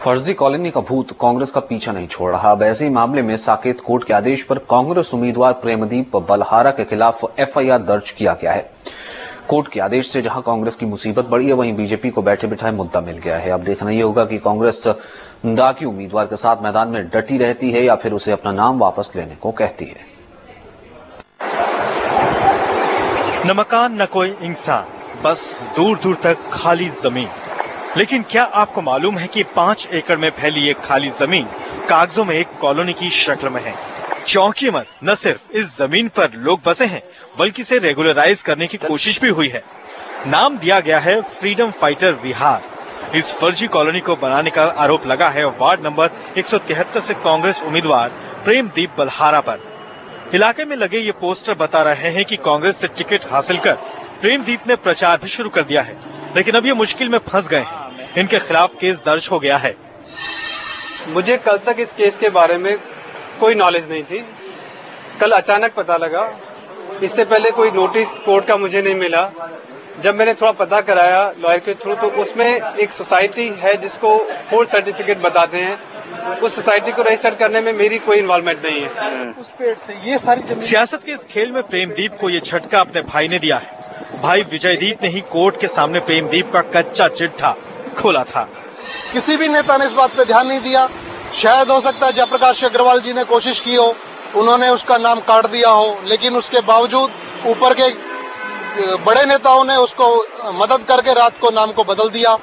फर्जी कॉलोनी का भूत कांग्रेस का पीछा नहीं छोड़ रहा। अब ऐसे ही मामले में साकेत कोर्ट के आदेश पर कांग्रेस उम्मीदवार प्रेमदीप बलहारा के खिलाफ एफआईआर दर्ज किया गया है। कोर्ट के आदेश से जहां कांग्रेस की मुसीबत बढ़ी है, वहीं बीजेपी को बैठे बिठाए मुद्दा मिल गया है। अब देखना यह होगा कि कांग्रेस दागी उम्मीदवार के साथ मैदान में डटी रहती है या फिर उसे अपना नाम वापस लेने को कहती है। न मकान न कोई इंसान, बस दूर दूर तक खाली जमीन। लेकिन क्या आपको मालूम है कि 5 एकड़ में फैली ये खाली जमीन कागजों में एक कॉलोनी की शक्ल में है। चौंकी मत, न सिर्फ इस जमीन पर लोग बसे हैं, बल्कि इसे रेगुलराइज करने की कोशिश भी हुई है। नाम दिया गया है फ्रीडम फाइटर विहार। इस फर्जी कॉलोनी को बनाने का आरोप लगा है वार्ड नंबर 173 से कांग्रेस उम्मीदवार प्रेमदीप बलहारा पर। इलाके में लगे ये पोस्टर बता रहे हैं कि कांग्रेस से टिकट हासिल कर प्रेमदीप ने प्रचार भी शुरू कर दिया है, लेकिन अब ये मुश्किल में फंस गए हैं। इनके खिलाफ केस दर्ज हो गया है। मुझे कल तक इस केस के बारे में कोई नॉलेज नहीं थी। कल अचानक पता लगा। इससे पहले कोई नोटिस कोर्ट का मुझे नहीं मिला। जब मैंने थोड़ा पता कराया लॉयर के थ्रू, तो उसमें एक सोसाइटी है जिसको फोर्थ सर्टिफिकेट बताते हैं। उस सोसाइटी को रजिस्टर करने में मेरी कोई इन्वॉल्वमेंट नहीं है। उस पेड़ से ये सारी सियासत के इस खेल में प्रेमदीप को ये झटका अपने भाई ने दिया है। भाई विजयदीप ने ही कोर्ट के सामने प्रेमदीप का कच्चा चिट्ठा खोला था। किसी भी नेता ने इस बात पे ध्यान नहीं दिया। शायद हो सकता है जयप्रकाश अग्रवाल जी ने कोशिश की हो, उन्होंने उसका नाम काट दिया हो, लेकिन उसके बावजूद ऊपर के बड़े नेताओं ने उसको मदद करके रात को नाम को बदल दिया।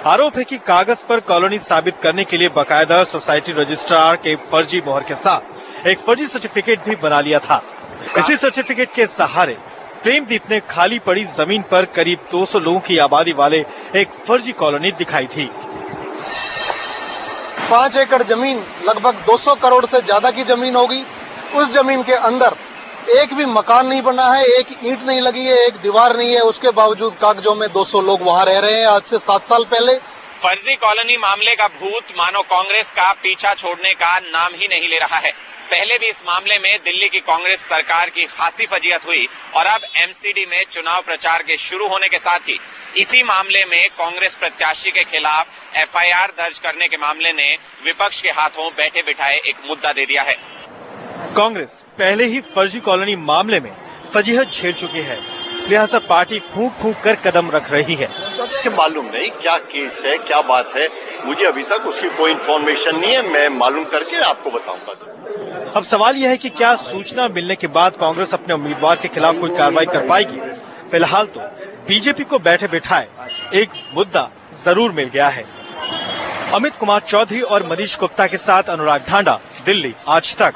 आरोप है कि कागज पर कॉलोनी साबित करने के लिए बकायदा सोसाइटी रजिस्ट्रार के फर्जी मोहर के साथ एक फर्जी सर्टिफिकेट भी बना लिया था। इसी सर्टिफिकेट के सहारे प्रेमदीप ने खाली पड़ी जमीन पर करीब 200 लोगों की आबादी वाले एक फर्जी कॉलोनी दिखाई थी। 5 एकड़ जमीन, लगभग 200 करोड़ से ज्यादा की जमीन होगी। उस जमीन के अंदर एक भी मकान नहीं बना है, एक ईंट नहीं लगी है, एक दीवार नहीं है। उसके बावजूद कागजों में 200 लोग वहां रह रहे हैं आज से 7 साल पहले। फर्जी कॉलोनी मामले का भूत मानो कांग्रेस का पीछा छोड़ने का नाम ही नहीं ले रहा है। पहले भी इस मामले में दिल्ली की कांग्रेस सरकार की खासी फजीहत हुई और अब एमसीडी में चुनाव प्रचार के शुरू होने के साथ ही इसी मामले में कांग्रेस प्रत्याशी के खिलाफ एफआईआर दर्ज करने के मामले ने विपक्ष के हाथों बैठे बिठाए एक मुद्दा दे दिया है। कांग्रेस पहले ही फर्जी कॉलोनी मामले में फजीहत छेड़ चुकी है, लिहाजा पार्टी फूंक फूंक कर कदम रख रही है। मालूम नहीं क्या केस है, क्या बात है, मुझे अभी तक उसकी कोई इन्फॉर्मेशन नहीं है। मैं मालूम करके आपको बताऊंगा। अब सवाल यह है कि क्या सूचना मिलने के बाद कांग्रेस अपने उम्मीदवार के खिलाफ कोई कार्रवाई कर पाएगी। फिलहाल तो बीजेपी को बैठे बिठाए एक मुद्दा जरूर मिल गया है। अमित कुमार चौधरी और मनीष गुप्ता के साथ अनुराग ढांडा, दिल्ली आज तक।